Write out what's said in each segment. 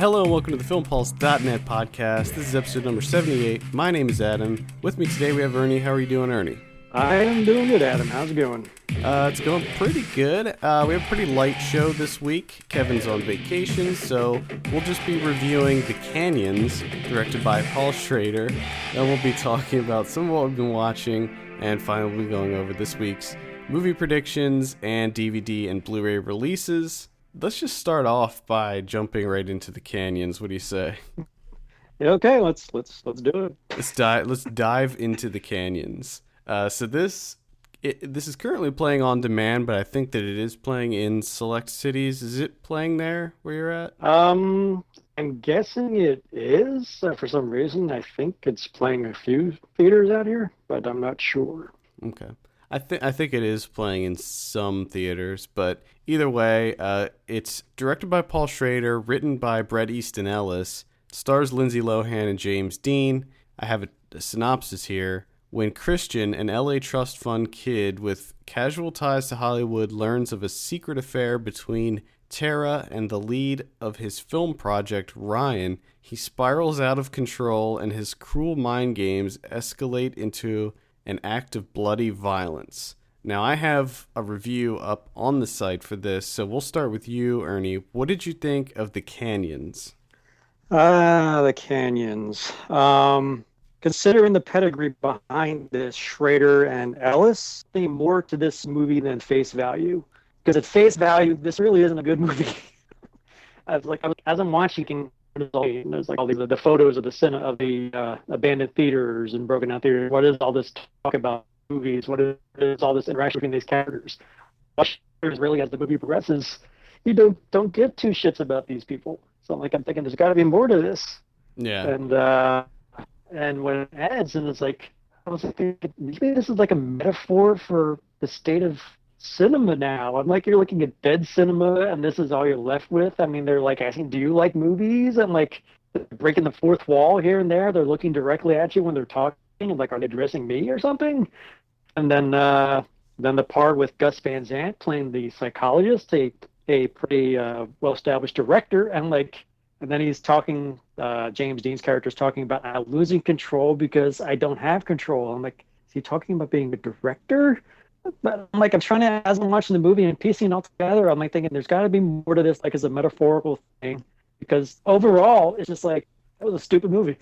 Hello and welcome to the FilmPulse.net podcast. This is episode number 78. My name is Adam. With me today we have Ernie. How are you doing, Ernie? I am doing good, Adam. How's it going? It's going pretty good. We have a pretty light show this week. Kevin's on vacation, so we'll just be reviewing The Canyons, directed by Paul Schrader. Then we'll be talking about some of what we've been watching, and finally we'll be going over this week's movie predictions and DVD and Blu Ray releases. Let's just start off by jumping right into The Canyons. What do you say? Okay, let's do it. Let's dive into The Canyons. So this is currently playing on demand, but I think that it is playing in select cities. Is it playing there where you're at? I'm guessing it is. For some reason, I think it's playing a few theaters out here, but I'm not sure. Okay. I think it is playing in some theaters, but either way, it's directed by Paul Schrader, written by Bret Easton Ellis, stars Lindsay Lohan and James Deen. I have a synopsis here. When Christian, an LA trust fund kid with casual ties to Hollywood, learns of a secret affair between Tara and the lead of his film project, Ryan, he spirals out of control and his cruel mind games escalate into an act of bloody violence. Now, I have a review up on the site for this, so we'll start with you, Ernie. What did you think of The Canyons? The Canyons. Considering the pedigree behind this, Schrader and Ellis, I think more to this movie than face value. Because at face value, this really isn't a good movie. As I'm watching, there's like all these the photos of the abandoned theaters and broken down theaters. What is all this talk about movies? What is all this interaction between these characters? Really, as the movie progresses, you don't give two shits about these people. So I'm thinking there's got to be more to this. Yeah. And when it ends, and it's like, I was thinking, maybe this is like a metaphor for the state of cinema now. I'm like, you're looking at dead cinema, and this is all you're left with. I mean, they're like asking, do you like movies? And like breaking the fourth wall here and there. They're looking directly at you when they're talking, and like, are they addressing me or something? And then the part with Gus Van Sant playing the psychologist, a pretty well-established director, and then he's talking, James Dean's character is talking about losing control because I don't have control. I'm like, is he talking about being a director? But I'm like, as I'm watching the movie and piecing it all together, I'm like thinking there's got to be more to this, like as a metaphorical thing, because overall it's just like, that was a stupid movie.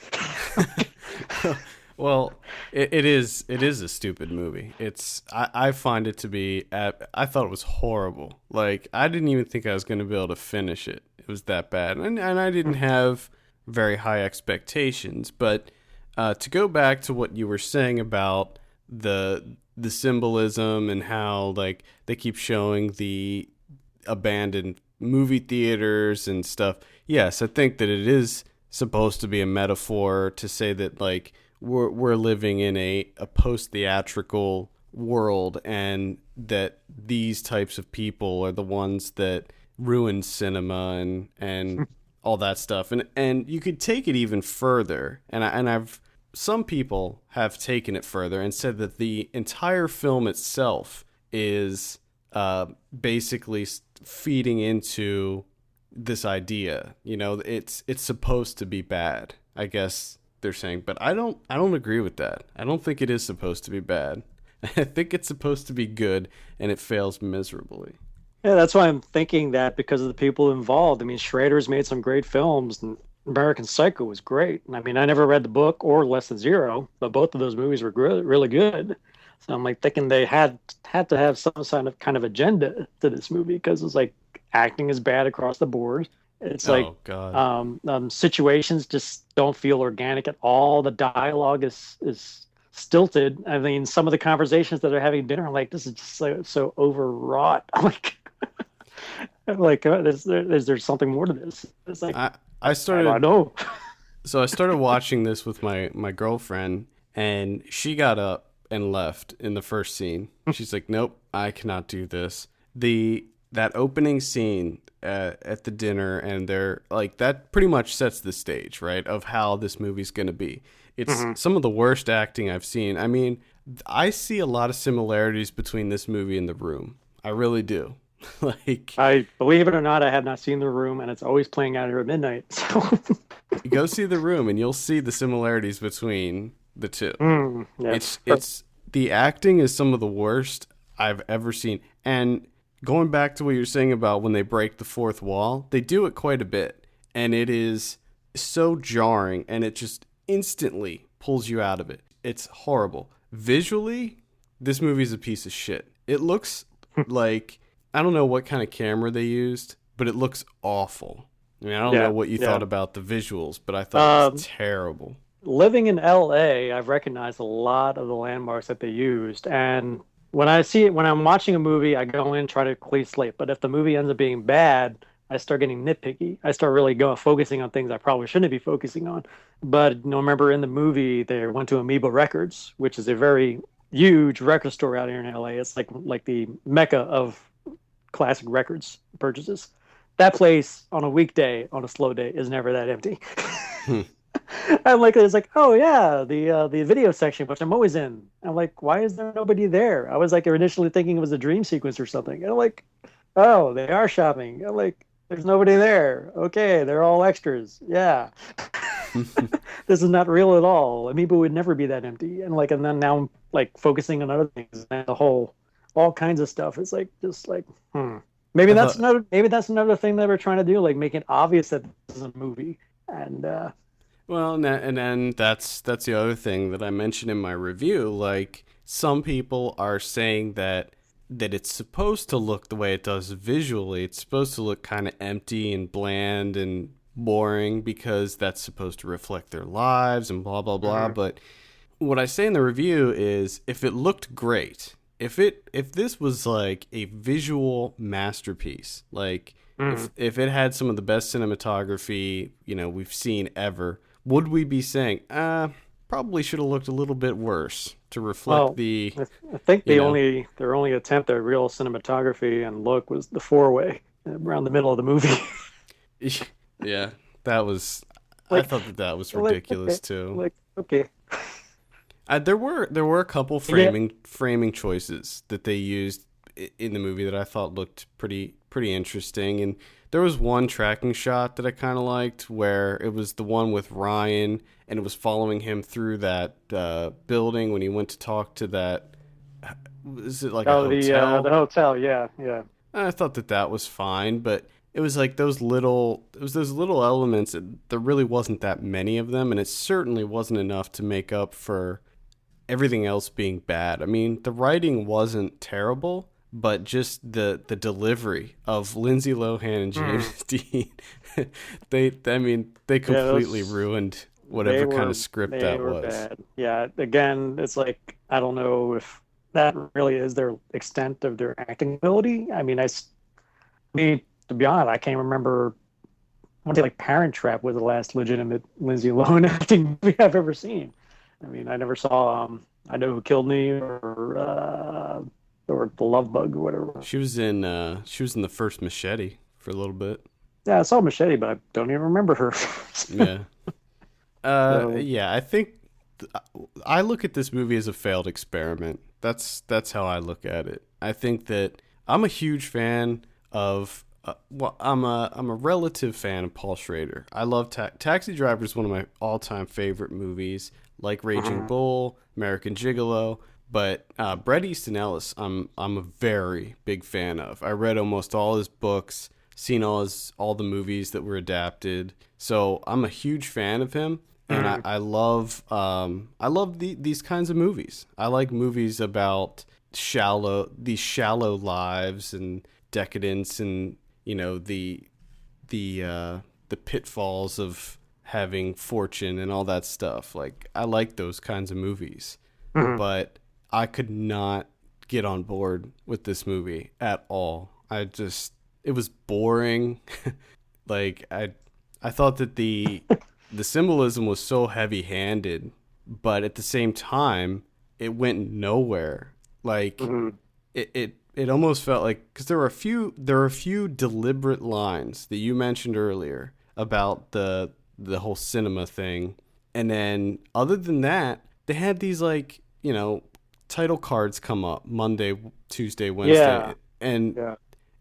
Well, it is a stupid movie. I find it to be, I thought it was horrible. Like, I didn't even think I was going to be able to finish it. It was that bad. And I didn't have very high expectations. But to go back to what you were saying about the symbolism and how, like, they keep showing the abandoned movie theaters and stuff. Yes, I think that it is supposed to be a metaphor to say that, like, we're living in a post-theatrical world, and that these types of people are the ones that ruin cinema and all that stuff. And you could take it even further. Some people have taken it further and said that the entire film itself is basically feeding into this idea. You know, it's supposed to be bad, I guess they're saying, but I don't agree with that. I don't think it is supposed to be bad. I think it's supposed to be good, and it fails miserably. Yeah, that's why I'm thinking that, because of the people involved. I mean, Schrader's made some great films, and American Psycho was great. I mean, I never read the book or Less Than Zero, but both of those movies were really good. So I'm like thinking they had to have some kind of agenda to this movie, because it's like acting is bad across the board. It's situations just don't feel organic at all. The dialogue is stilted. I mean, some of the conversations that they're having dinner, I'm like, this is just so overwrought. I'm like, is there something more to this? It's like, I started. I don't know. So I started watching this with my girlfriend, and she got up and left in the first scene. She's like, nope, I cannot do this. That opening scene at the dinner, and they're like, that pretty much sets the stage, right, of how this movie's going to be. It's some of the worst acting I've seen. I mean, I see a lot of similarities between this movie and The Room. I really do. Like, I believe it or not, I have not seen The Room, and it's always playing out here at midnight. So, go see The Room and you'll see the similarities between the two. yeah. It's the acting is some of the worst I've ever seen. And going back to what you're saying about when they break the fourth wall, they do it quite a bit. And it is so jarring and it just instantly pulls you out of it. It's horrible. Visually, this movie's a piece of shit. It looks like, I don't know what kind of camera they used, but it looks awful. I mean, I don't know what you thought about the visuals, but I thought it was terrible. Living in LA, I've recognized a lot of the landmarks that they used. And when I see it, when I'm watching a movie, I go in, try to clean slate. But if the movie ends up being bad, I start getting nitpicky. I start really focusing on things I probably shouldn't be focusing on. But remember in the movie, they went to Amoeba Records, which is a very huge record store out here in LA. It's like the mecca of classic records purchases. That place on a weekday, on a slow day, is never that empty. I'm like, it's like, oh yeah, the video section, which I'm always in. I'm like, why is there nobody there? I was like initially thinking it was a dream sequence or something. And I'm like, oh, they are shopping. I'm like, there's nobody there. Okay, they're all extras. Yeah. This is not real at all. Amoeba would never be that empty. And then now I'm like focusing on other things and all kinds of stuff. It's like just like, Maybe that's another thing that we're trying to do, like make it obvious that this is a movie. And well, and then that's the other thing that I mentioned in my review. Like, some people are saying that it's supposed to look the way it does visually. It's supposed to look kind of empty and bland and boring because that's supposed to reflect their lives and blah blah blah. But what I say in the review is, if it looked great, if this was like a visual masterpiece, like if it had some of the best cinematography we've seen ever, would we be saying probably should have looked a little bit worse to reflect I think their only attempt at real cinematography and look was the four-way around the middle of the movie. Yeah, that was. I thought that was ridiculous too. Like, okay. There were a couple framing choices that they used in the movie that I thought looked pretty interesting, and there was one tracking shot that I kind of liked where it was the one with Ryan and it was following him through that building when he went to talk to that. Is it like a hotel? The hotel, yeah. I thought that was fine, but it was like those little elements. There really wasn't that many of them, and it certainly wasn't enough to make up for everything else being bad. I mean, the writing wasn't terrible, but just the delivery of Lindsay Lohan and James Deen, they completely ruined whatever kind of script that was. Bad. Yeah, again, it's like, I don't know if that really is their extent of their acting ability. I mean, to be honest, I can't remember. I want to say like Parent Trap was the last legitimate Lindsay Lohan acting movie I've ever seen. I mean, I never saw I Know Who Killed Me or The Love Bug or whatever. She was in the first Machete for a little bit. Yeah, I saw Machete, but I don't even remember her. Yeah. Yeah, I think I look at this movie as a failed experiment. That's how I look at it. I think that I'm a huge fan of I'm a relative fan of Paul Schrader. I love Taxi Driver is one of my all-time favorite movies, like Raging Bull, American Gigolo. But Bret Easton Ellis, I'm a very big fan of. I read almost all his books, seen all the movies that were adapted. So I'm a huge fan of him, and I love these kinds of movies. I like movies about these shallow lives and decadence, and the pitfalls of having fortune and all that stuff. Like, I like those kinds of movies, but I could not get on board with this movie at all. It was boring. Like, I thought that the symbolism was so heavy-handed, but at the same time, it went nowhere. Like, it almost felt like, because there were a few deliberate lines that you mentioned earlier about the whole cinema thing, and then other than that, they had these title cards come up Monday, Tuesday, Wednesday, and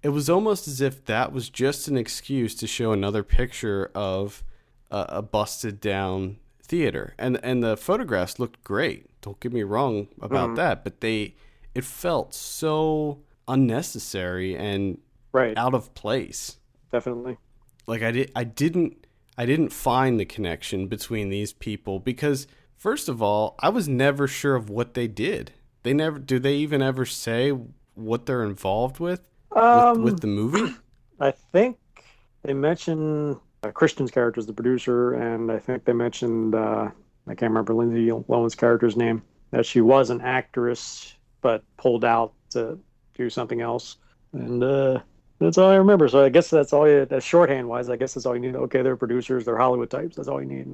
it was almost as if that was just an excuse to show another picture of a busted down theater. And the photographs looked great. Don't get me wrong about that, but it felt so unnecessary and Right. out of place. Definitely. Like I didn't find the connection between these people because first of all, I was never sure of what they did. Do they even ever say what they're involved with the movie? I think they mentioned Christian's character is the producer, and I think they mentioned I can't remember Lindsay Lohan's character's name, that she was an actress but pulled out to do something else, and that's all I remember. So I guess that's shorthand wise. I guess that's all you need. Okay, they're producers, they're Hollywood types. That's all you need.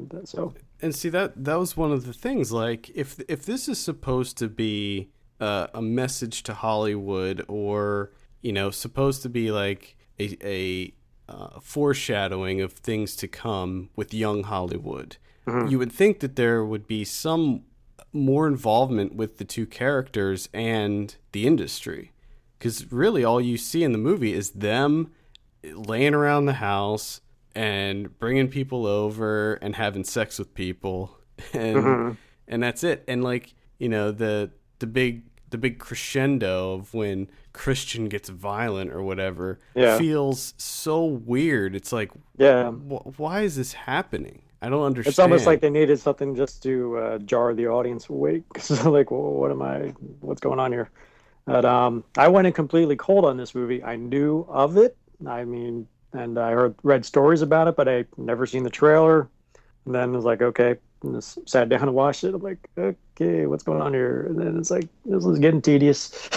And see that was one of the things. Like if this is supposed to be a message to Hollywood, or supposed to be like a foreshadowing of things to come with young Hollywood, you would think that there would be some more involvement with the two characters and the industry. Because really all you see in the movie is them laying around the house and bringing people over and having sex with people. And that's it. And like, the big crescendo of when Christian gets violent or whatever feels so weird. It's like, why is this happening? I don't understand. It's almost like they needed something just to jar the audience awake. So like, well, what's going on here? But I went in completely cold on this movie. I knew of it. I mean, and I read stories about it, but I never seen the trailer. And then I was like, okay, and just sat down and watched it. I'm like, okay, what's going on here? And then it's like, this was getting tedious.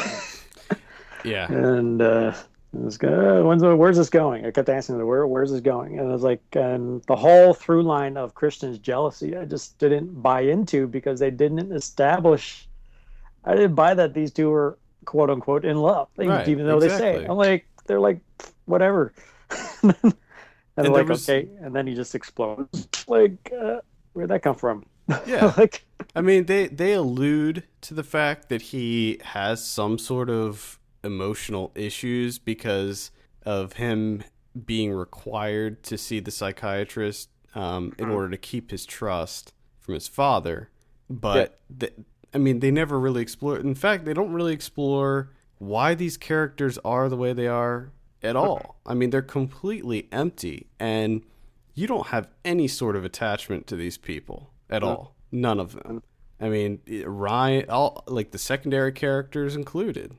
Yeah. And I was going, where's this going? I kept asking, where's this going? And I was like, and the whole through line of Christian's jealousy, I just didn't buy into because they didn't establish. I didn't buy that these two were quote unquote in love, even though they say it. I'm like, they're like, whatever. and they're like, okay, and then he just explodes. Like, where'd that come from? Yeah. Like, I mean, they allude to the fact that he has some sort of emotional issues because of him being required to see the psychiatrist in order to keep his trust from his father. But they never really explore. In fact, they don't really explore why these characters are the way they are at all. I mean, they're completely empty, and you don't have any sort of attachment to these people at all. None of them. I mean, Ryan, like the secondary characters included.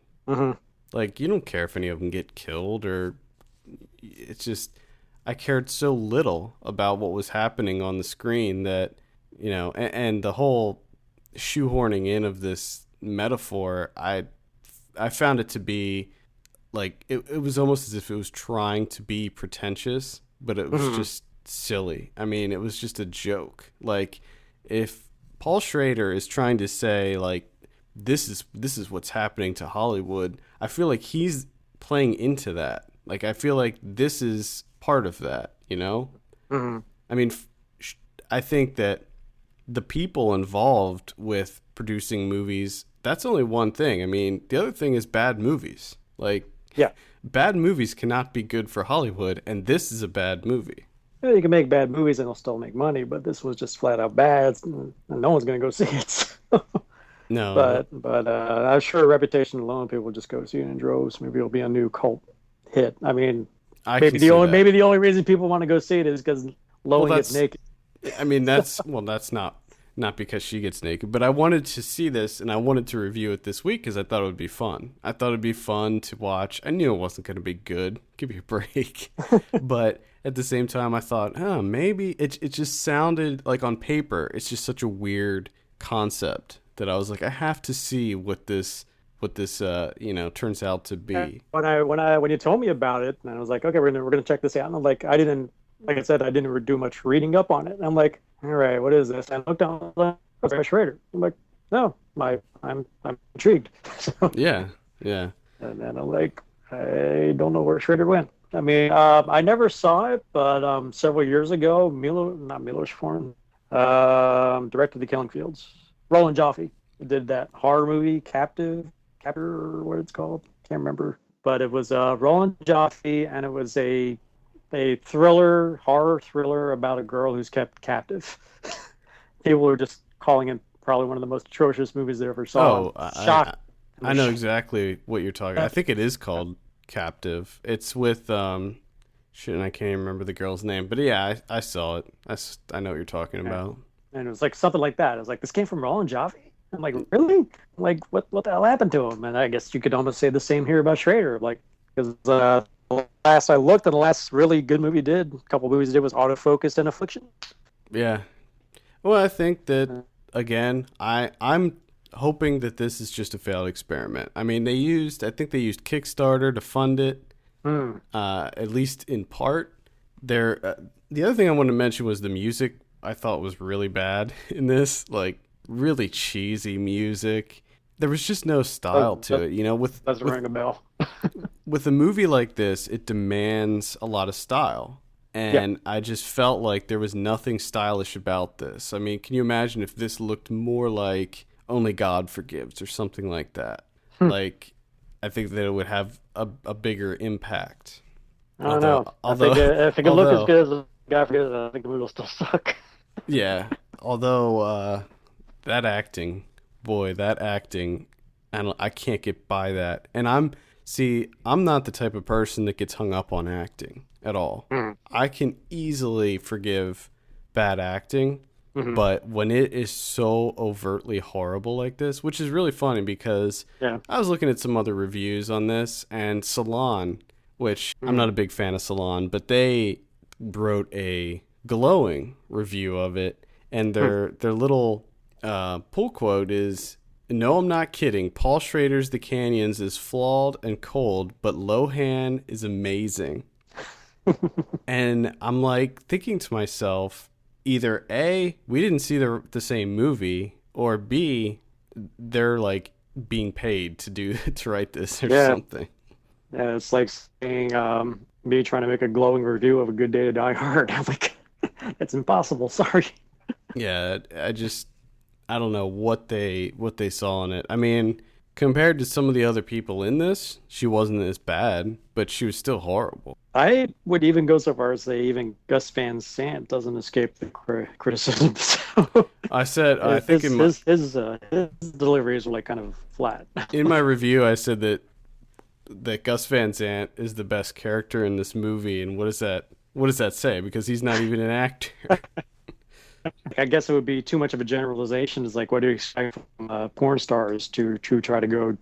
Like, you don't care if any of them get killed, or it's just, I cared so little about what was happening on the screen that, and the whole shoehorning in of this metaphor, I found it to be like it was almost as if it was trying to be pretentious, but it was just silly. I mean, it was just a joke. Like, if Paul Schrader is trying to say like this is what's happening to Hollywood, I feel like he's playing into that. Like, I feel like this is part of that, I mean, I think that the people involved with producing movies, that's only one thing. I mean, the other thing is bad movies. Like, bad movies cannot be good for Hollywood, and this is a bad movie. Yeah, you can make bad movies and they'll still make money, but this was just flat out bad, and no one's going to go see it. No. But I'm sure reputation alone, people will just go see it in droves. Maybe it'll be a new cult hit. I mean, maybe the only reason people want to go see it is because Lohan gets naked. I mean, that's not because she gets naked, but I wanted to see this and I wanted to review it this week because I thought it would be fun. I thought it'd be fun to watch. I knew it wasn't going to be good. Give me a break. But at the same time, I thought, maybe it just sounded like on paper, it's just such a weird concept that I was like, I have to see what this turns out to be. When you told me about it, and I was like, okay, we're gonna check this out, and I'm like, I didn't do much reading up on it. And I'm like, all right, what is this? And I looked down, I was like, Schrader. I'm like, no, I'm intrigued. So, yeah. And then I'm like, I don't know where Schrader went. I mean, I never saw it, but several years ago, Milos Forman directed The Killing Fields. Roland Joffe did that horror movie, Captor, or what it's called. Can't remember. but it was Roland Joffe, and it was a thriller, horror thriller about a girl who's kept captive. People were just calling it probably one of the most atrocious movies they ever saw. Oh, Shocked. I know exactly what you're talking. I think it is called Captive. It's with shit, and I can't even remember the girl's name. But yeah, I saw it. I know what you're talking about. And it was like something like that. It was like, this came from Roland Joffe? I'm like, really? Like, what the hell happened to him? And I guess you could almost say the same here about Schrader. Like, because last I looked, and the last really good movie he did, a couple movies he did, was Autofocus and Affliction. Yeah. Well, I think that again, I'm hoping that this is just a failed experiment. I mean, I think they used Kickstarter to fund it, at least in part. The other thing I wanted to mention was the music. I thought was really bad in this, like really cheesy music. There was just no style to it, you know. Doesn't ring a bell. With a movie like this, it demands a lot of style. And I just felt like there was nothing stylish about this. I mean, can you imagine if this looked more like Only God Forgives or something like that? Like, I think that it would have a bigger impact. I don't know. I think it looked as good as God Forgives, I think the movie will still suck. Yeah. Although, that acting, I can't get by that. And I'm not the type of person that gets hung up on acting at all. I can easily forgive bad acting, but when it is so overtly horrible like this, which is really funny because I was looking at some other reviews on this, and Salon, which I'm not a big fan of Salon, but they wrote a glowing review of it, and their little pull quote is, "No, I'm not kidding. Paul Schrader's The Canyons is flawed and cold, but Lohan is amazing." And I'm like thinking to myself, either A, we didn't see the same movie, or B, they're like being paid to write this or something. Yeah, it's like saying me trying to make a glowing review of A Good Day to Die Hard. I'm like, it's impossible. Sorry. Yeah, I don't know what they saw in it. I mean, compared to some of the other people in this, she wasn't as bad, but she was still horrible. I would even go so far as say even Gus Van Sant doesn't escape the criticism. So I think his deliveries were like kind of flat. In my review, I said that Gus Van Sant is the best character in this movie, and what does that say? Because he's not even an actor. I guess it would be too much of a generalization. It's like, what do you expect from porn stars to try to go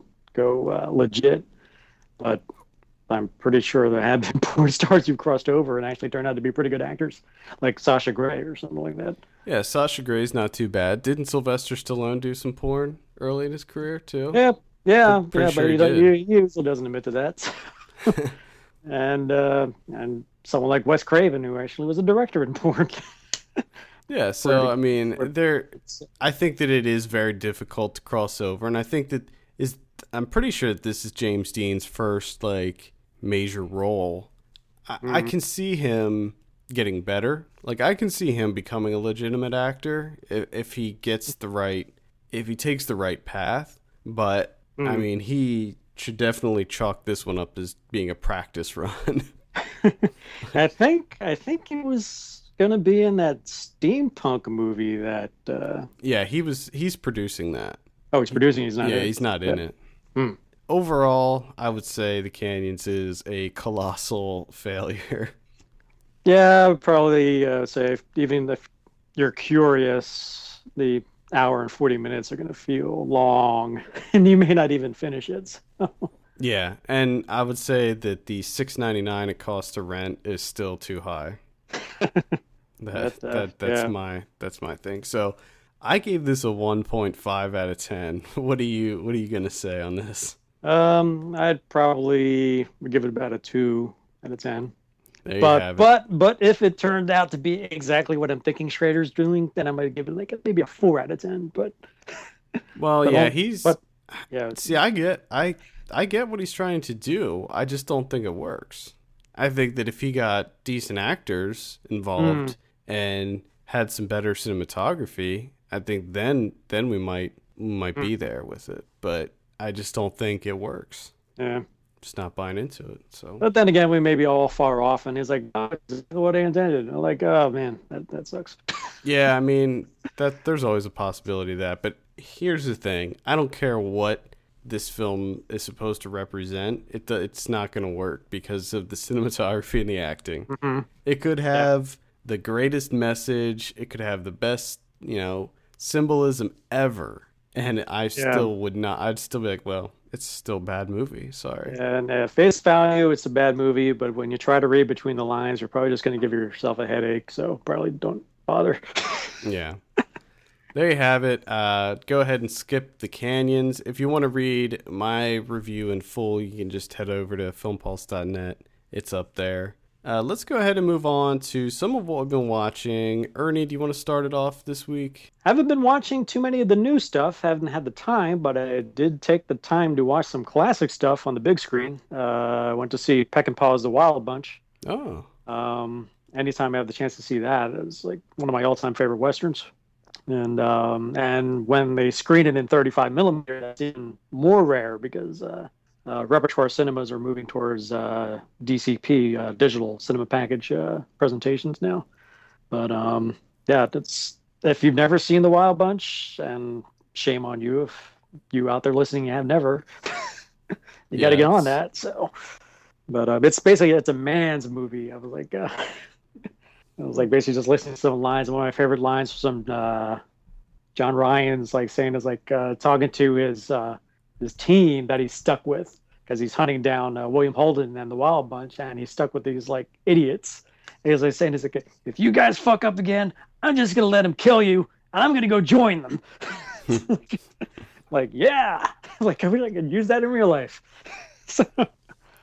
legit? But I'm pretty sure there have been porn stars who've crossed over and actually turned out to be pretty good actors, like Sasha Grey or something like that. Yeah, Sasha Grey's not too bad. Didn't Sylvester Stallone do some porn early in his career too? Yeah, Pretty sure but he usually doesn't admit to that. And someone like Wes Craven, who actually was a director in porn. Yeah, so I mean, I think that it is very difficult to cross over, and I think I'm pretty sure that this is James Dean's first like major role. I can see him getting better. Like, I can see him becoming a legitimate actor if he takes the right path. But I mean, he should definitely chalk this one up as being a practice run. I think it was gonna be in that steampunk movie that Yeah, he's producing that. Oh, he's producing. He's not. Yeah, he's not in it. Overall, I would say The Canyons is a colossal failure. Yeah, I would probably say even if you're curious, the hour and 40 minutes are going to feel long, and you may not even finish it. So. Yeah, and I would say that the $6.99 it costs to rent is still too high. That's my thing. So I gave this a 1.5 out of 10. What are you gonna say on this? I'd probably give it about a 2 out of 10. There you have it. But if it turned out to be exactly what I'm thinking Schrader's doing, then I might give it like maybe a 4 out of 10. But well, yeah, see, I get what he's trying to do. I just don't think it works. I think that if he got decent actors involved and had some better cinematography, I think then we might be there with it. But I just don't think it works. Yeah. just not buying into it. So, But then again, we may be all far off, and he's like, oh, this is what I intended. I'm like, oh man, that sucks. yeah, I mean, that there's always a possibility of that. But here's the thing: I don't care what this film is supposed to represent. It's not going to work because of the cinematography and the acting. Mm-hmm. It could have the greatest message. It could have the best, symbolism ever, and I still would not. I'd still be like, well, it's still a bad movie. Sorry. And at face value, it's a bad movie, but when you try to read between the lines, you're probably just going to give yourself a headache. So probably don't bother. Yeah. There you have it. Go ahead and skip the canyons. If you want to read my review in full, you can just head over to filmpulse.net. It's up there. Let's go ahead and move on to some of what we've been watching. Ernie, do you want to start it off this week? Haven't been watching too many of the new stuff. Haven't had the time, but I did take the time to watch some classic stuff on the big screen. I went to see Peck and Paw's The Wild Bunch. Oh. Anytime I have the chance to see that, it's like one of my all-time favorite westerns. And when they screen it in 35 millimeter, that's even more rare because repertoire cinemas are moving towards DCP, digital cinema package presentations now. But that's if you've never seen The Wild Bunch, and shame on you if you out there listening have never, you got to get on that. So, but it's a man's movie. I was like basically just listening to some lines. One of my favorite lines from John Ryan's like saying is like talking to his team that he's stuck with because he's hunting down William Holden and the Wild Bunch, and he's stuck with these like idiots. And he's like saying, he's like, if you guys fuck up again, I'm just gonna let them kill you, and I'm gonna go join them. Like, yeah, like I really could use that in real life. So,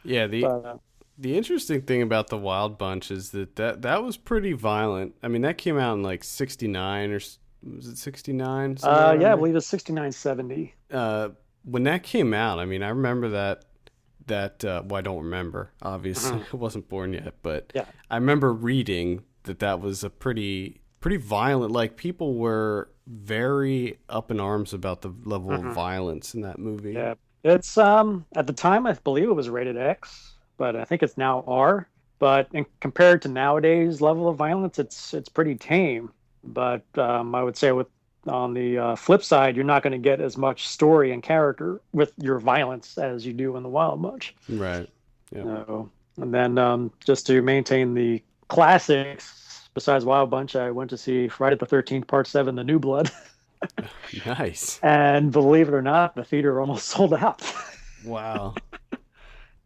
yeah, the interesting thing about The Wild Bunch is that was pretty violent. I mean, that came out in like 69 or was it 69? Yeah, I believe it's 69, 70. When that came out, I mean, I remember that well, I don't remember, obviously. I wasn't born yet, but yeah. I remember reading that was a pretty violent, like people were very up in arms about the level of violence in that movie. Yeah, it's at the time I believe it was rated X, but I think it's now R. But compared to nowadays level of violence, it's pretty tame. But I would say on the flip side, you're not going to get as much story and character with your violence as you do in The Wild Bunch. Right. Yeah. And then just to maintain the classics, besides Wild Bunch, I went to see Friday the 13th, Part 7, The New Blood. Nice. And believe it or not, the theater almost sold out. Wow.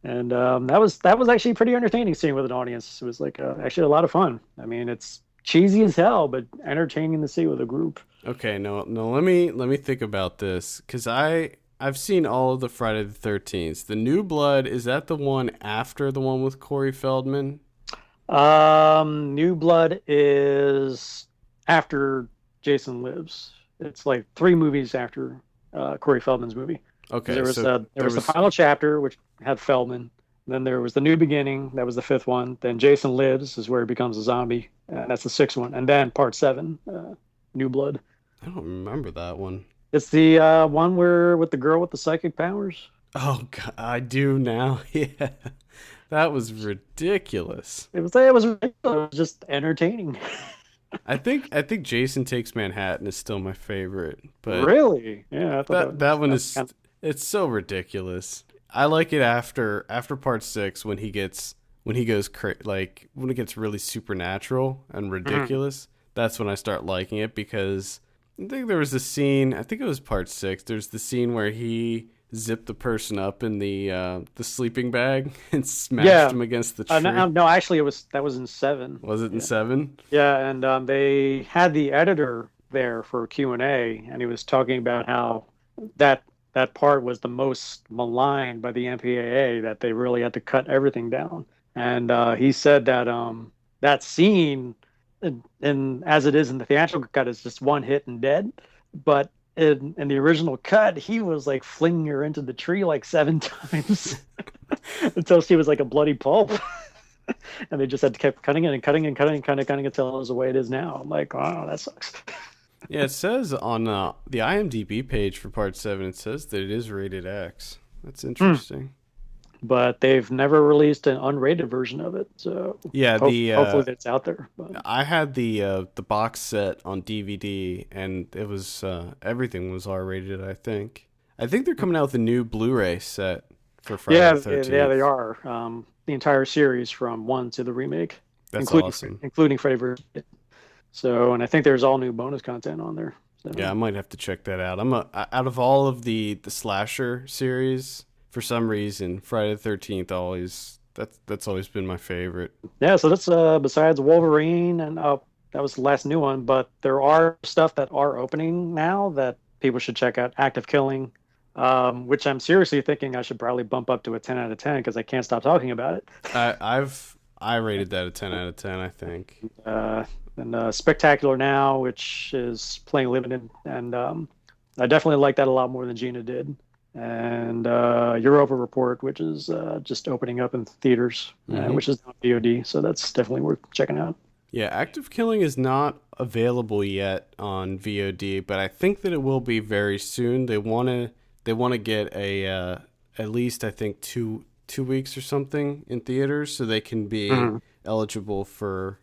And that was actually pretty entertaining seeing with an audience. It was like actually a lot of fun. I mean, it's cheesy as hell, but entertaining to see with a group. Okay, no. Let me think about this because I've seen all of the Friday the 13th. The New Blood, is that the one after the one with Corey Feldman? New Blood is after Jason Lives. It's like 3 movies after Corey Feldman's movie. Okay, there was the final chapter, which had Feldman. Then there was The New Beginning. That was the 5th one. Then Jason Lives is where he becomes a zombie. That's the 6th one. And then Part 7, New Blood. I don't remember that one. It's the one where with the girl with the psychic powers. Oh God, I do now. Yeah, that was ridiculous. It was just entertaining. I think Jason Takes Manhattan is still my favorite. But really, yeah, I thought that one is it's so ridiculous. I like it after Part 6 when he gets when it gets really supernatural and ridiculous. That's when I start liking it because I think there was a scene. I think it was Part 6. There's the scene where he zipped the person up in the sleeping bag and smashed him against the tree. No, actually, that was in 7. Was it in 7? Yeah, and they had the editor there for Q&A, and he was talking about how that part was the most maligned by the MPAA, that they really had to cut everything down. And he said that that scene, and as it is in the theatrical cut, is just one hit and dead. But in the original cut, he was like flinging her into the tree like 7 times until she was like a bloody pulp. And they just had to keep cutting it and cutting and cutting and cutting until it was the way it is now. I'm like, wow, that sucks. Yeah, it says on the IMDb page for Part 7, it says that it is rated X. That's interesting. but they've never released an unrated version of it. So Yeah, hopefully that's out there. But I had the box set on DVD, and it was everything was R rated. I think they're coming out with a new Blu-ray set for Friday yeah, the yeah, they 13th. are. The entire series from one to the remake, That's including awesome. including Freddy vs. So, and I think there's all new bonus content on there. Yeah, I So, might have to check that out. Out of all of the slasher series, for some reason, Friday the 13th always that's always been my favorite. yeah, so that's besides Wolverine and that was the last new one, but there are stuff that are opening now that people should check out. Active Killing, which I'm seriously thinking I should probably bump up to a 10 out of 10 because I can't stop talking about it. I rated that a 10 out of 10, I think. Uh, and Spectacular Now, which is playing limited, and I definitely like that a lot more than Gina did. And Europa Report, which is just opening up in theaters, Hmm. which is on VOD, so that's definitely worth checking out. Yeah, Active Killing is not available yet on VOD, but I think that it will be very soon. They want to get a at least I think two weeks or something in theaters so they can be Mhm. eligible for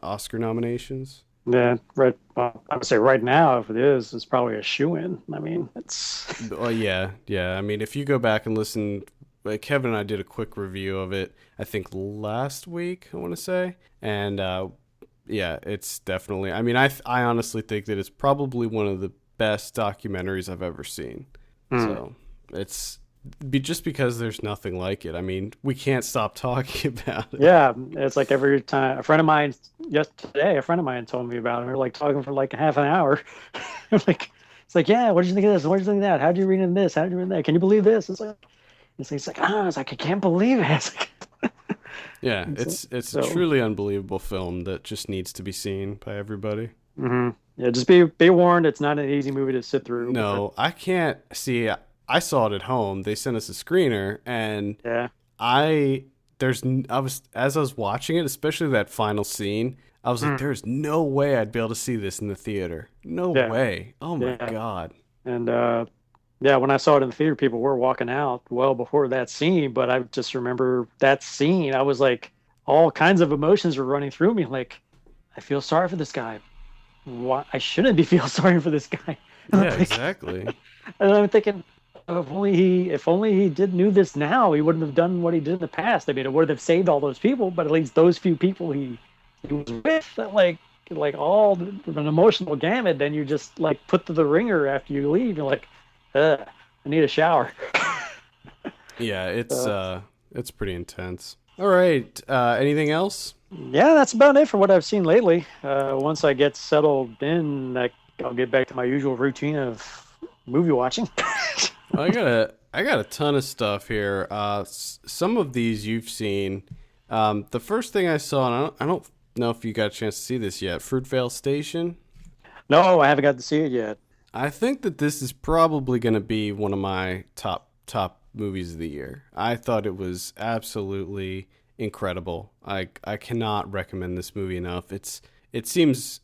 Oscar nominations. Yeah, right. I would say right now, if it is, it's probably a shoe-in. I mean, it's Well, yeah, yeah. I mean, if you go back and listen, like Kevin and I did a quick review of it, I think last week, I want to say, and yeah, it's definitely. I mean, I honestly think that it's probably one of the best documentaries I've ever seen. mm. So it's just because there's nothing like it. I mean, we can't stop talking about it. Yeah, it's like every time a friend of mine yesterday, a friend of mine told me about it. We were like talking for like half an hour. Like it's like, yeah, what did you think of this? What did you think of that? How did you read in this? How did you read in that? Can you believe this? It's like ah, it's like I can't believe it. It's like, Yeah, so, it's a so truly unbelievable film that just needs to be seen by everybody. yeah, just be warned. It's not an easy movie to sit through. But No, I can't see. I saw it at home. They sent us a screener, and yeah, I I was as I was watching it, especially that final scene. I was like, mm, "There's no way I'd be able to see this in the theater. No yeah, way. Oh my yeah, god." and yeah, when I saw it in the theater, people were walking out well before that scene. But I just remember that scene. I was like, all kinds of emotions were running through me. Like, I feel sorry for this guy. Why I shouldn't be feel sorry for this guy. Yeah, Like, exactly. and I'm thinking, if only he did knew this now, he wouldn't have done what he did in the past. I mean, it would have saved all those people, but at least those few people he was with, that like all an emotional gamut. Then you just like put to the ringer after you leave. You're like, I need a shower. Yeah, So, it's pretty intense. All right. Anything else? yeah, that's about it for what I've seen lately. Once I get settled in, I'll get back to my usual routine of movie watching. I got a ton of stuff here. Some of these you've seen. The first thing I saw, and I don't know if you got a chance to see this yet. Fruitvale Station. No, I haven't got to see it yet. I think that this is probably going to be one of my top movies of the year. I thought it was absolutely incredible. I cannot recommend this movie enough. It seems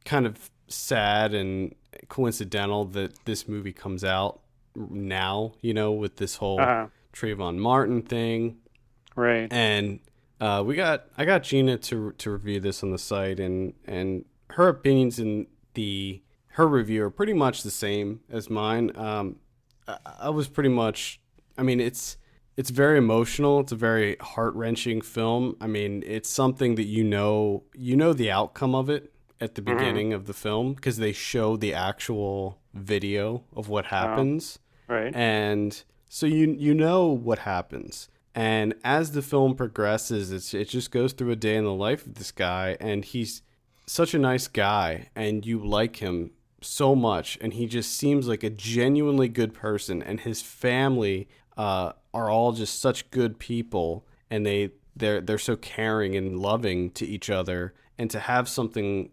kind of sad and coincidental that this movie comes out now, with this whole Uh, Trayvon Martin thing. right. And I got Gina to review this on the site, and her opinions in her review are pretty much the same as mine. I was pretty much, I mean, it's very emotional. It's a very heart wrenching film. I mean, it's something that the outcome of it at the Hmm. beginning of the film because they show the actual video of what Oh, happens, right. and so you know what happens. And as the film progresses, it just goes through a day in the life of this guy, and he's such a nice guy, and you like him so much, and he just seems like a genuinely good person, and his family are all just such good people, and they're so caring and loving to each other, and to have something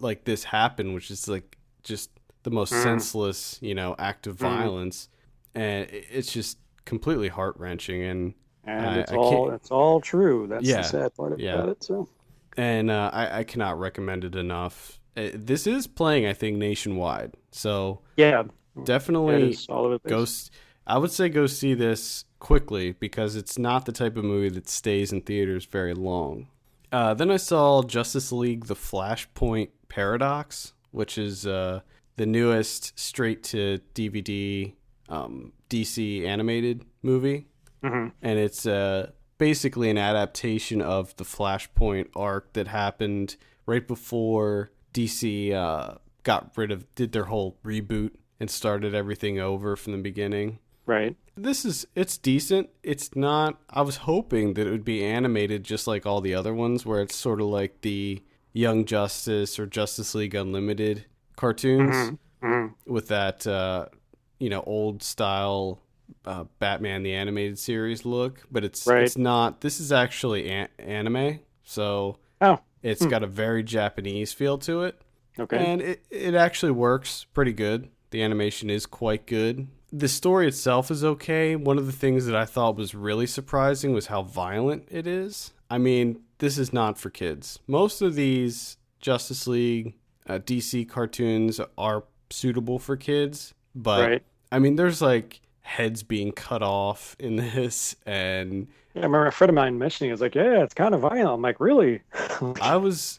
like this happen, which is like just the most Mm, senseless, act of mm. violence, and it's just completely heart wrenching, and And I can't, it's all true. That's the yeah, sad part yeah, about it. So, and I cannot recommend it enough. This is playing, I think, nationwide, so yeah, it definitely is all over the go. place. I would say go see this quickly because it's not the type of movie that stays in theaters very long. Then I saw Justice League: The Flashpoint Paradox, which is the newest straight-to-DVD DC animated movie. Mm-hmm. And it's basically an adaptation of the Flashpoint arc that happened right before DC did their whole reboot and started everything over from the beginning. Right. It's decent. It's not, I was hoping that it would be animated just like all the other ones, where it's sort of like the Young Justice or Justice League Unlimited cartoons. Mm-hmm. Mm-hmm. With that, old style Batman the Animated Series look. But it's not, this is actually anime. So it's got a very Japanese feel to it. Okay. And it actually works pretty good. The animation is quite good. The story itself is okay. One of the things that I thought was really surprising was how violent it is. I mean, this is not for kids. Most of these Justice League, DC cartoons are suitable for kids. But, I mean, there's like heads being cut off in this. And yeah, I remember a friend of mine mentioning, it's like, yeah, it's kind of violent. I'm like, really? I was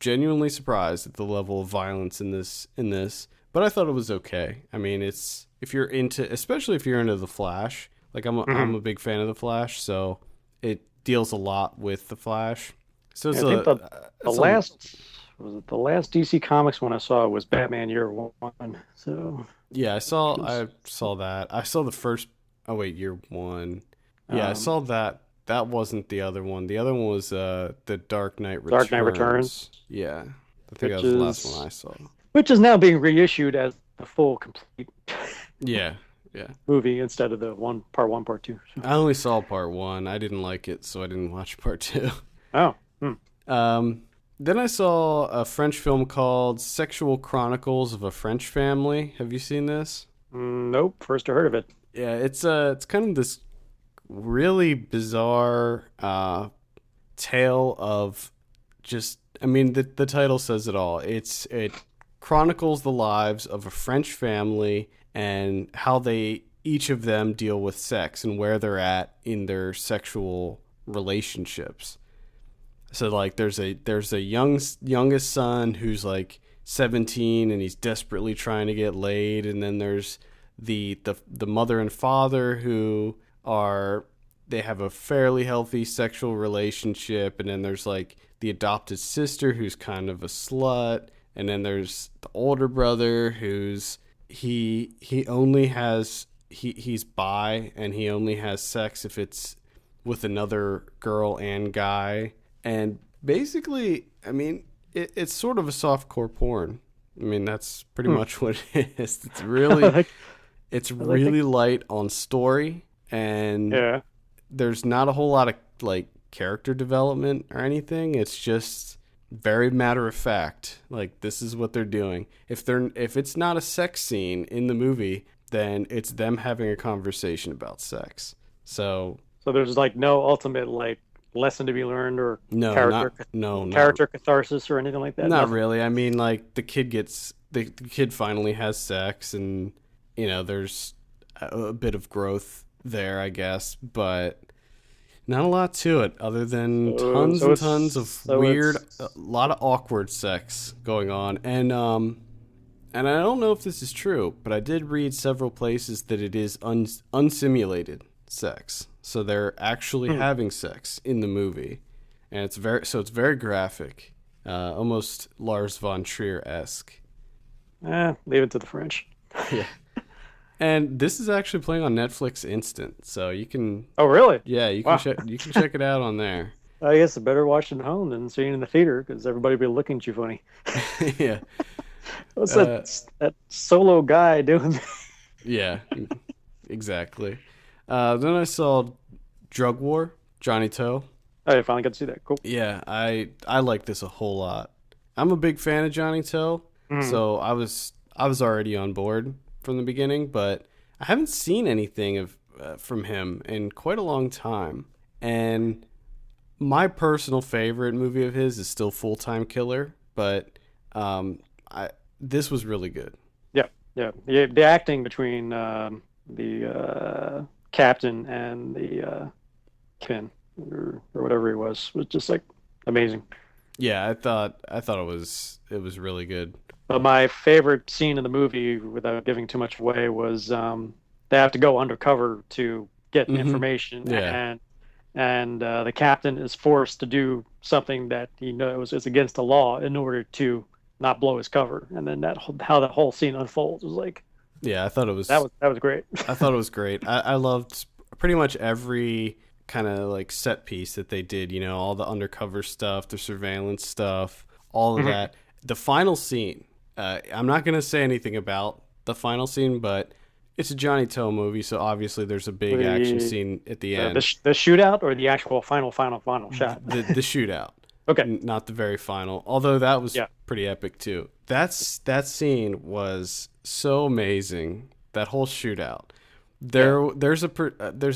genuinely surprised at the level of violence in this. But I thought it was okay. I mean, especially if you're into The Flash, like I'm a big fan of The Flash, so it deals a lot with The Flash. So it's I think the last DC Comics one I saw was Batman Year One. So yeah, I saw that. I saw the first. Oh wait, Year One. Yeah, I saw that. That wasn't the other one. The other one was the Dark Knight Returns. Dark Knight Returns. Yeah, I think that was the last one I saw. Which is now being reissued as a full, complete movie instead of the part one, part two. So. I only saw part one. I didn't like it, so I didn't watch part two. Oh. Then I saw a French film called Sexual Chronicles of a French Family. Have you seen this? Nope. First I heard of it. Yeah, it's kind of this really bizarre tale of just. I mean, the title says it all. It chronicles the lives of a French family and how each of them deal with sex and where they're at in their sexual relationships. So like there's a youngest son who's like 17 and he's desperately trying to get laid, and then there's the mother and father who they have a fairly healthy sexual relationship, and then there's like the adopted sister who's kind of a slut. And then there's the older brother who's he's bi and he only has sex if it's with another girl and guy. And basically, I mean, it's sort of a softcore porn. I mean, that's pretty much what it is. It's really light on story, and there's not a whole lot of like character development or anything. It's just very matter of fact, like this is what they're doing. If it's not a sex scene in the movie, then it's them having a conversation about sex. So there's like no ultimate like lesson to be learned or character catharsis or anything like that. Not really. I mean, like the kid finally has sex, and there's a bit of growth there, I guess, but not a lot to it other than tons of weird, a lot of awkward sex going on. And I don't know if this is true, but I did read several places that it is unsimulated sex. So they're actually having sex in the movie. And it's very graphic, almost Lars von Trier-esque. Leave it to the French. Yeah. And this is actually playing on Netflix Instant, so you can. Oh, really? Yeah, you can check it out on there. I guess it's better watching at home than seeing it in the theater because everybody will be looking at you funny. Yeah. What's that solo guy doing? Yeah, exactly. Then I saw Drug War, Johnny Toe. Oh, you finally got to see that. Cool. Yeah, I like this a whole lot. I'm a big fan of Johnny Toe, so I was already on board from the beginning, but I haven't seen anything from him in quite a long time. And my personal favorite movie of his is still Full Time Killer, but this was really good. Yeah. The acting between the captain and the Ken or whatever he was just like amazing. Yeah, I thought it was really good. But my favorite scene in the movie, without giving too much away, was they have to go undercover to get Hmm. information, Yeah. and the captain is forced to do something that he knows is against the law in order to not blow his cover. And then how that whole scene unfolds was like Yeah, I thought it was that was great. I thought it was great. I loved pretty much every kind of like set piece that they did, all the undercover stuff, the surveillance stuff, all of Mhm. that. The final scene, I'm not going to say anything about the final scene, but it's a Johnny Toe movie, so obviously there's a big action The scene at the end. the shootout or the actual final shot. The shootout, Okay. not the very final, although that was Yeah. pretty epic too. That scene was so amazing. That whole shootout. Yeah. There's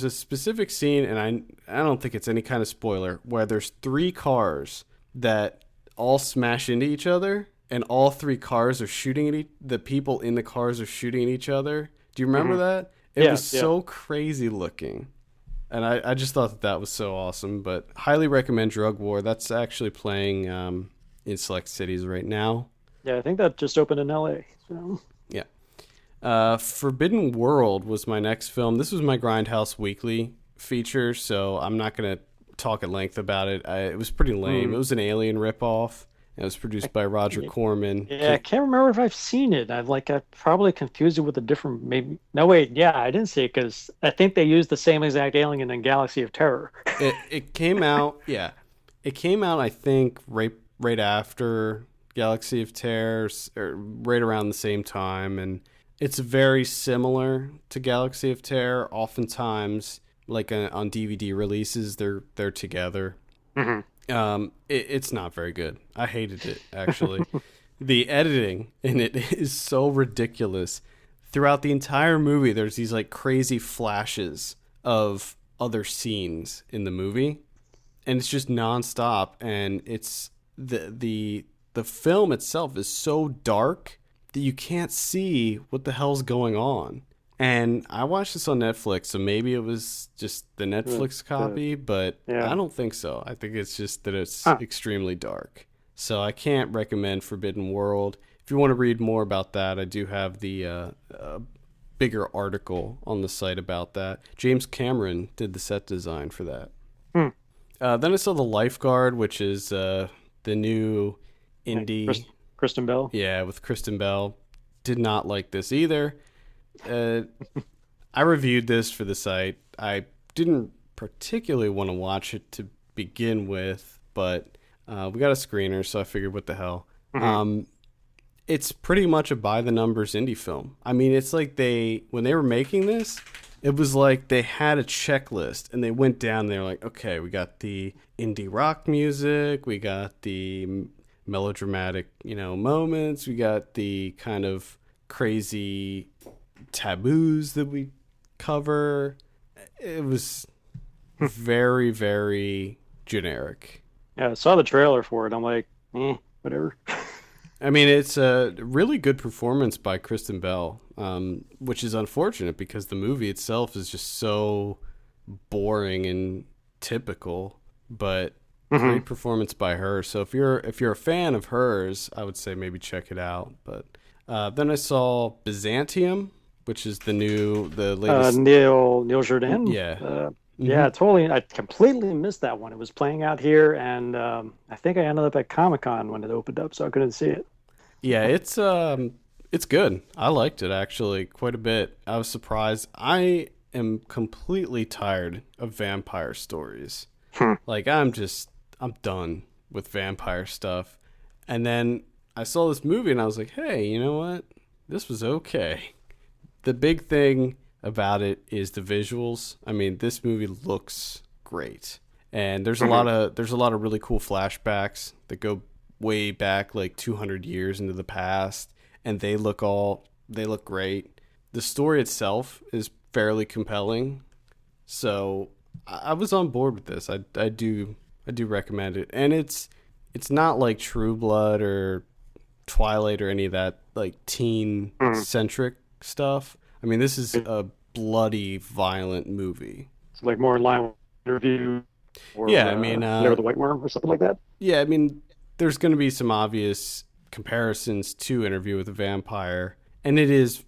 a specific scene, and I don't think it's any kind of spoiler, where there's three cars that all smash into each other, and all three cars are shooting the people in the cars are shooting at each other. Do you remember Hmm. that? It Yeah. was Yeah. so crazy looking, and I just thought that was so awesome. But highly recommend Drug War. That's actually playing in select cities right now. Yeah. I think that just opened in LA. So. Yeah. Forbidden World was my next film. This was my Grindhouse Weekly feature, so I'm not going to talk at length about it. It was pretty lame. Hmm. It was an Alien ripoff. It was produced by Roger Corman. Yeah, I can't remember if I've seen it. I probably confused it with a different maybe. No, wait, yeah, I didn't see it because I think they used the same exact alien in Galaxy of Terror. It came out, yeah. It came out, I think, right after Galaxy of Terror, or right around the same time, and it's very similar to Galaxy of Terror. Oftentimes, like on DVD releases, they're together. Hmm. It's not very good. I hated it actually. The editing in it is so ridiculous. Throughout the entire movie, there's these like crazy flashes of other scenes in the movie, and it's just nonstop. And it's the film itself is so dark that you can't see what the hell's going on. And I watched this on Netflix, so maybe it was just the Netflix copy, but Yeah. I don't think so. I think it's just that it's Huh. extremely dark. So I can't recommend Forbidden World. If you want to read more about that, I do have the bigger article on the site about that. James Cameron did the set design for that. Hmm. Then I saw The Lifeguard, which is the new Yeah, indie. Kristen Bell. Yeah, with Kristen Bell. Did not like this either. Uh, I reviewed this for the site. I didn't particularly want to watch it to begin with, but we got a screener, so I figured, what the hell. Hmm. It's pretty much a by the numbers indie film. I mean, it's like when they were making this, it was like they had a checklist and they went down. They're like, okay, we got the indie rock music, we got the melodramatic, moments, we got the kind of crazy taboos that we cover. It was very, very generic. Yeah, I saw the trailer for it. I'm like, whatever. I mean, it's a really good performance by Kristen Bell, which is unfortunate because the movie itself is just so boring and typical. But Hmm. great performance by her. So if you're a fan of hers, I would say maybe check it out. But then I saw Byzantium, which is the latest. Neil Jordan. Yeah. Yeah, Hmm. totally. I completely missed that one. It was playing out here, and I think I ended up at Comic-Con when it opened up, so I couldn't see it. Yeah, it's good. I liked it actually quite a bit. I was surprised. I am completely tired of vampire stories. Hmm. Like I'm done with vampire stuff. And then I saw this movie and I was like, "Hey, you know what? This was okay." The big thing about it is the visuals. I mean, this movie looks great. And Hmm. there's a lot of really cool flashbacks that go way back like 200 years into the past, and they look great. The story itself is fairly compelling. So I was on board with this. I do recommend it. And it's not like True Blood or Twilight or any of that like teen Hmm. centric stuff. I mean, this is a bloody, violent movie. It's like more in line with interview or Yeah, I mean, Never the White Worm or something like that. yeah, I mean, there's going to be some obvious comparisons to Interview with a Vampire, and it is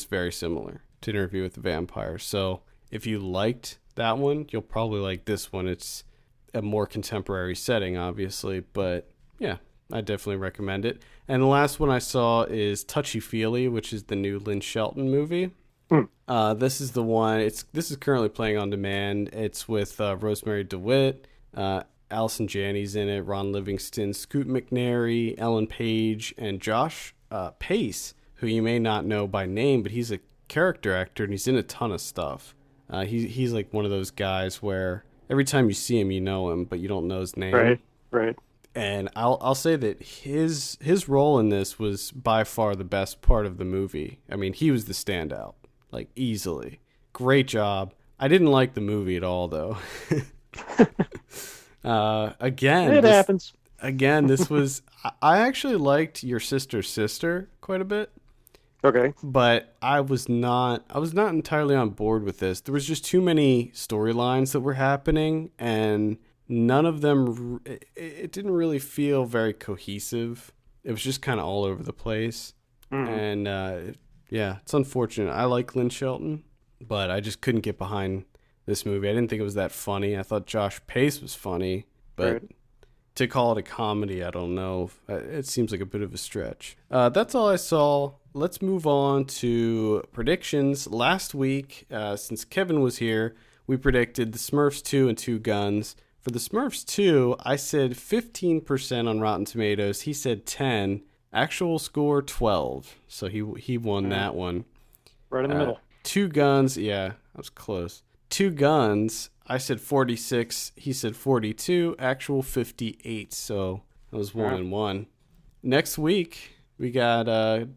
very similar to Interview with the Vampire. So if you liked that one, you'll probably like this one. It's a more contemporary setting, obviously, but yeah, I definitely recommend it. And the last one I saw is Touchy Feely, which is the new Lynn Shelton movie. This is the one. This is currently playing on demand. It's with Rosemary DeWitt, Allison Janney's in it, Ron Livingston, Scoot McNairy, Ellen Page, and Josh Pace, who you may not know by name, but he's a character actor and he's in a ton of stuff. He's like one of those guys where every time you see him, you know him, but you don't know his name. Right. And I'll say that his role in this was by far the best part of the movie. I mean, he was the standout, like easily. Great job. I didn't like the movie at all, though. Again, It happens. Again, this was. I actually liked Your Sister's Sister quite a bit. Okay. But I was not entirely on board with this. There was just too many storylines that were happening, and none of them. It didn't really feel very cohesive. It was just kind of all over the place, and yeah, it's unfortunate. I like Lynn Shelton, but I just couldn't get behind this movie. I didn't think it was that funny. I thought Josh Pace was funny, but to call it a comedy, I don't know. It seems like a bit of a stretch. That's all I saw. Let's move on to predictions. Last week, since Kevin was here, we predicted The Smurfs 2 and Two Guns. For The Smurfs 2, I said 15% on Rotten Tomatoes. He said 10. Actual score 12. So he won that one. Right in the middle. Two Guns, yeah, I was close. Two Guns, I said 46. He said 42. Actual 58. So that was 1-1. Next week, we got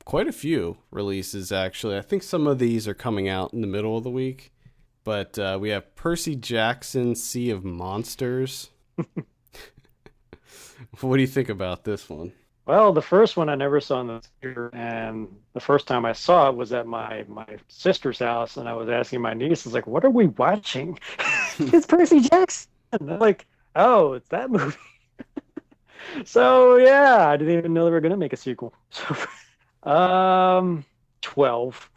quite a few releases, actually. I think some of these are coming out in the middle of the week. But we have Percy Jackson, Sea of Monsters. What do you think about this one? Well, the first one I never saw in the theater, and the first time I saw it was at my sister's house, and I was asking my niece, I was like, what are we watching? It's Percy Jackson. And they're like, oh, it's that movie. So, yeah, I didn't even know they were going to make a sequel. So, 12.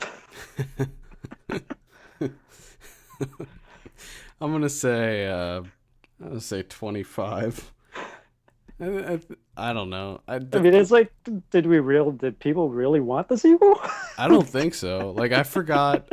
I'm gonna say 25. I don't know. I mean, it's like, did people really want the sequel? I don't think so. Like, I forgot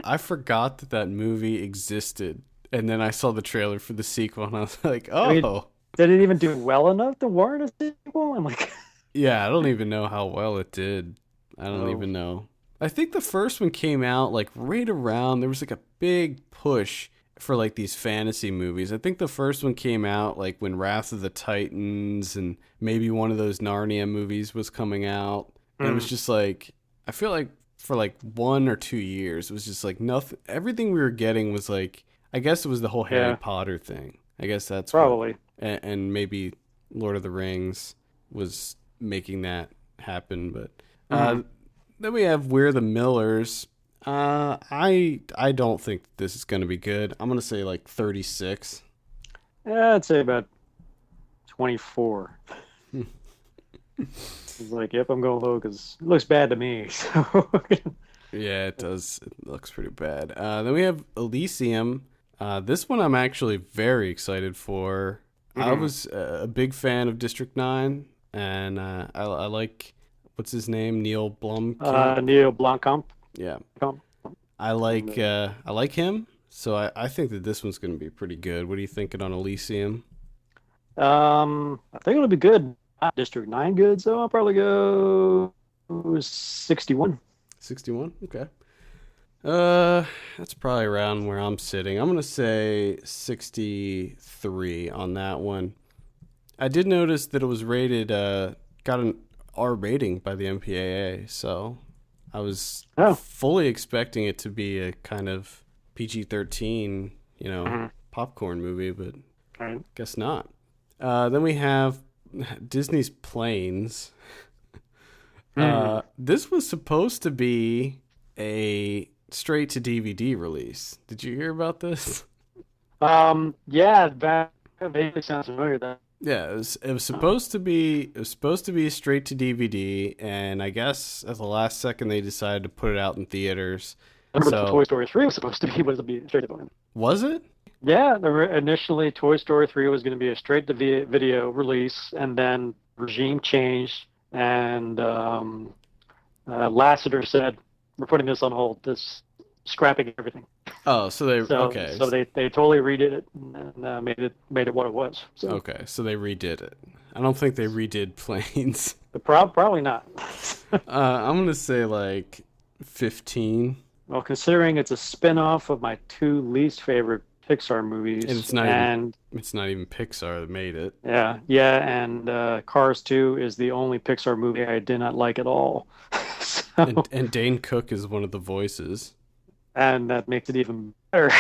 that movie existed, and then I saw the trailer for the sequel, and I was like, oh. I mean, did it even do well enough to warrant a sequel? I'm like, yeah, I don't even know how well it did. I don't even know. I think the first one came out like right around, there was like a big push for like these fantasy movies. I think the first one came out like when Wrath of the Titans and maybe one of those Narnia movies was coming out. And it was just like, I feel like for like 1 or 2 years, it was just like nothing. Everything we were getting was like, I guess it was the whole Harry Potter thing. I guess that's probably. And maybe Lord of the Rings was making that happen. But then we have We're the Millers. I don't think this is going to be good. I'm going to say like 36. Yeah, I'd say about 24. It's like, yep, I'm going low because it looks bad to me. So. Yeah, it does. It looks pretty bad. Then we have Elysium. This one I'm actually very excited for. I was a big fan of District 9, and I like, what's his name? Neil Blomkamp? Neil Blomkamp. Yeah. I like him, so I think that this one's going to be pretty good. What are you thinking on Elysium? I think it'll be good. Not District 9 good, so I'll probably go 61. 61? Okay. That's probably around where I'm sitting. I'm going to say 63 on that one. I did notice that it was rated, got an R rating by the MPAA, so I was fully expecting it to be a kind of PG-13, popcorn movie, but guess not. Then we have Disney's Planes. This was supposed to be a straight to DVD release. Did you hear about this? Yeah, that vaguely sounds familiar. That Yeah, it was supposed to be straight to DVD, and I guess at the last second they decided to put it out in theaters. I remember that's what Toy So Story 3 was supposed to be. Was to be straight to video. was it? Yeah, initially Toy Story 3 was going to be a straight to video release, and then regime changed, and Lasseter said, "We're putting this on hold. This scrapping everything." Oh, so they So okay. so they totally redid it and made it what it was. So Okay, so they redid it. I don't think they redid Planes. probably not. I'm gonna say like 15, Well, considering it's a spin-off of my two least favorite Pixar movies, and it's not even Pixar that made it. and Cars 2 is the only Pixar movie I did not like at all. So, And Dane Cook is one of the voices. and that makes it even better.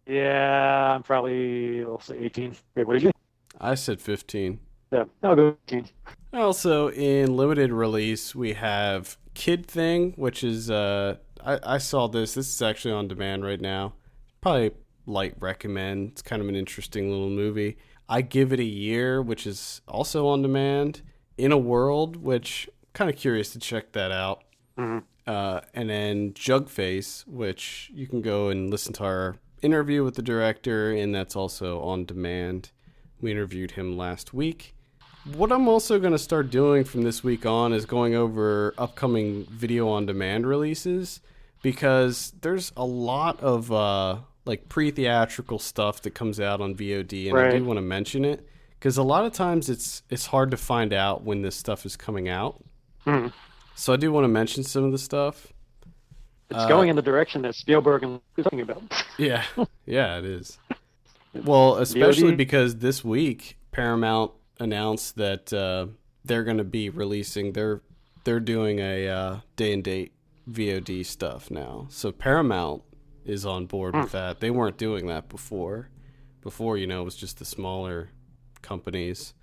Yeah, I'm probably, I'll say 18. Wait, what did you? I said 15. Yeah, I'll go 18. Also, in limited release, we have Kid Thing, which is I saw this. This is actually on demand right now. Probably light recommend. It's kind of an interesting little movie. I Give It a Year, which is also on demand. In a World, which kind of curious to check that out. Mhm. And then Jugface, which you can go and listen to our interview with the director, and that's also on demand. We interviewed him last week. What I'm also going to start doing from this week on is going over upcoming video on demand releases, because there's a lot of like pre-theatrical stuff that comes out on VOD, and I do Right. want to mention it because a lot of times it's hard to find out when this stuff is coming out. Mhm. So I do want to mention some of the stuff. It's going in the direction that Spielberg and was talking about. Yeah, yeah, it is. Well, especially VOD? because this week Paramount announced that they're going to be releasing they're doing a day and date VOD stuff now. So Paramount is on board with that. They weren't doing that before. Before, it was just the smaller companies.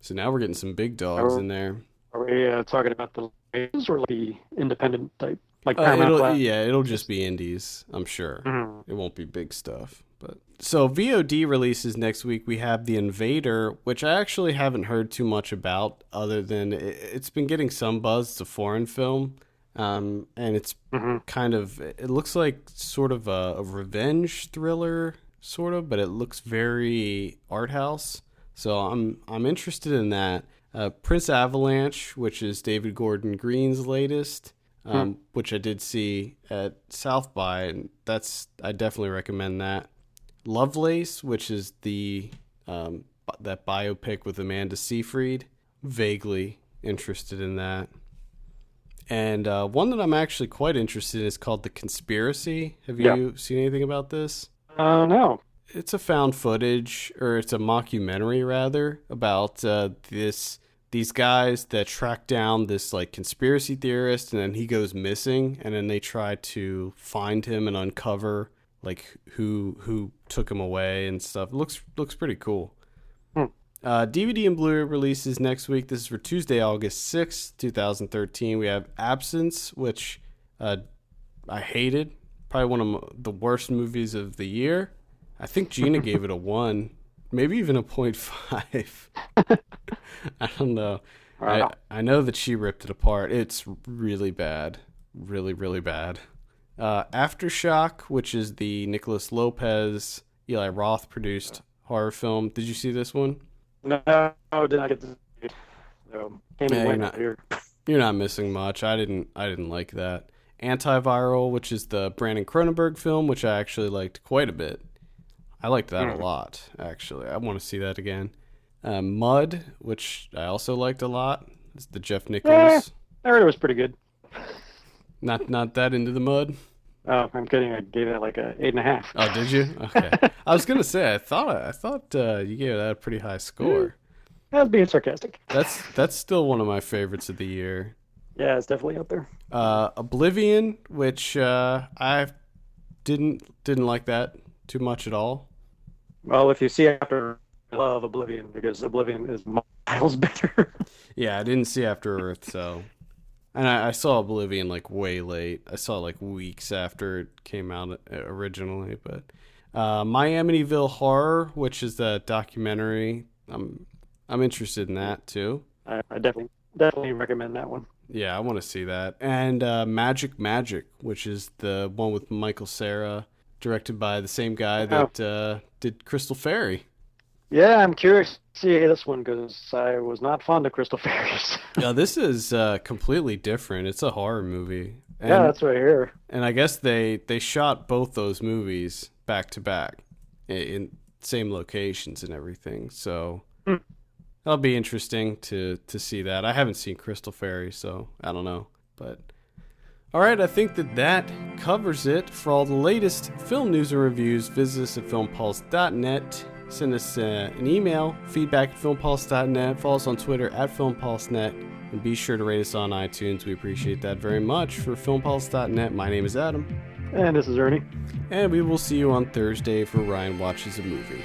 So now we're getting some big dogs in there. Are we talking about the latest or like the independent type, like Paramount Plus? It'll just be indies, I'm sure. Mhm. It won't be big stuff. But so VOD releases next week. We have The Invader, which I actually haven't heard too much about, other than it's been getting some buzz. It's a foreign film, and it's kind of, it looks like sort of a revenge thriller, sort of, but it looks very art house. So I'm interested in that. Prince Avalanche, which is David Gordon Green's latest, which I did see at South by, and I definitely recommend that. Lovelace, which is the that biopic with Amanda Seyfried, vaguely interested in that. And one that I'm actually quite interested in is called The Conspiracy. Have you seen anything about this? No. It's a found footage, or it's a mockumentary rather, about these guys that track down this like conspiracy theorist, and then he goes missing, and then they try to find him and uncover like who took him away and stuff. It looks pretty cool. DVD and Blu Ray releases next week. This is for Tuesday, August 6th, 2013. We have Absence, which I hated. Probably one of the worst movies of the year. I think Gina gave it a 1, maybe even a 0.5. I don't know. I know that she ripped it apart. It's really bad. Really, really bad. Aftershock, which is the Nicholas Lopez, Eli Roth produced horror film. Did you see this one? No, did not get to see it. So, came and went out here. You're not missing much. I didn't like that. Antiviral, which is the Brandon Cronenberg film, which I actually liked quite a bit. I liked that a lot, actually. I want to see that again. Mud, which I also liked a lot. It's the Jeff Nichols. I heard it was pretty good. Not that into the mud. Oh, I'm kidding. I gave it like a 8.5. Oh, did you? Okay. I was gonna say I thought you gave that a pretty high score. I was being sarcastic. That's still one of my favorites of the year. Yeah, it's definitely up there. Oblivion, which I didn't like that too much at all. Well, if you see After, I love Oblivion because Oblivion is miles better. Yeah, I didn't see After Earth, so And I saw Oblivion like way late. I saw it like weeks after it came out originally. But My Amityville Horror, which is the documentary, I'm interested in that too. I definitely recommend that one. Yeah, I want to see that. And Magic, which is the one with Michael Cera, directed by the same guy that did Crystal Fairy. Yeah, I'm curious to see this one because I was not fond of Crystal Fairies. Yeah, this is completely different. It's a horror movie. And, yeah, that's what I hear. And I guess they shot both those movies back to back in same locations and everything. So that'll be interesting to see that. I haven't seen Crystal Fairy, so I don't know. But all right, I think that covers it. For all the latest film news and reviews, visit us at filmpulse.net. Send us an email, feedback@filmpulse.net. Follow us on Twitter @filmpulse.net. And be sure to rate us on iTunes. We appreciate that very much. For filmpulse.net, my name is Adam. And this is Ernie. And we will see you on Thursday for Ryan Watches a Movie.